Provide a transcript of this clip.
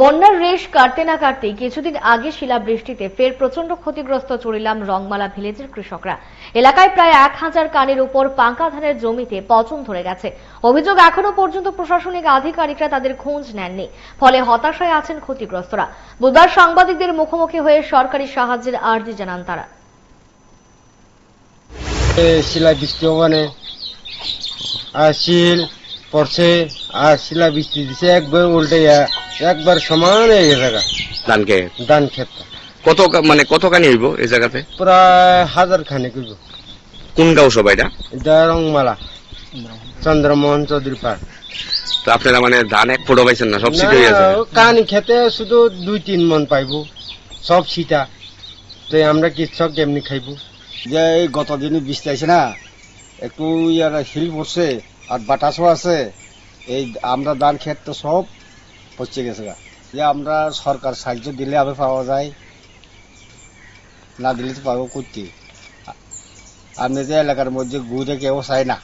বন্যার রেশ কাটতে না কাটতেই কিছুদিন আগে শিলাবৃষ্টিতে ফের প্রচন্ড ক্ষতিগ্রস্ত চুরিলাম রংমালা ভিলেজের কৃষকরা। এলাকায় প্রায় 1000 কানের উপর পাঙ্কা ধানের জমিতে পচন ধরে গেছে। অভিযোগ, এখনো পর্যন্ত প্রশাসনিক আধিকারিকরা তাদের খোঁজ নেননি, ফলে হতাশায় আছেন ক্ষতিগ্রস্তরা। বুধবার সাংবাদিকদের মুখোমুখি হয়ে সরকারি সাহায্যের আর্জি জানান তারা। শিলাবৃষ্টি ওখানে শিল পড়ছে আর শিলাবৃষ্টি দিছে, একবার উল্টে একবার সমান হয়ে গেছে ধান ক্ষেত। কতখানি হইব এই জায়গাতে? প্রায় 1000 খানি করব। কোন গাঁও সবাই এটা রংমালা চন্দ্রমোহন চৌধুরী পাড়। তো আপনারা ধান এক ফোটো পাইছেন না? সব শীত হয়ে গেছে। কানি খেতে শুধু 2-3 মন পাইব, সব শীতা। তো আমরা কৃষক কেমনি খাইব? যে এই গতদিন বৃষ্টি আছে না, একটু হিল পড়ছে আর বাতাসও আছে, এই আমরা ধান ক্ষেত তো সব পচে গেছে। যে আমরা সরকার সাহায্য দিলে আবার পাওয়া যায়, না দিলে তো পাবো করতে। আমাদের এলাকার মধ্যে ঘুরে কেউ চায় না।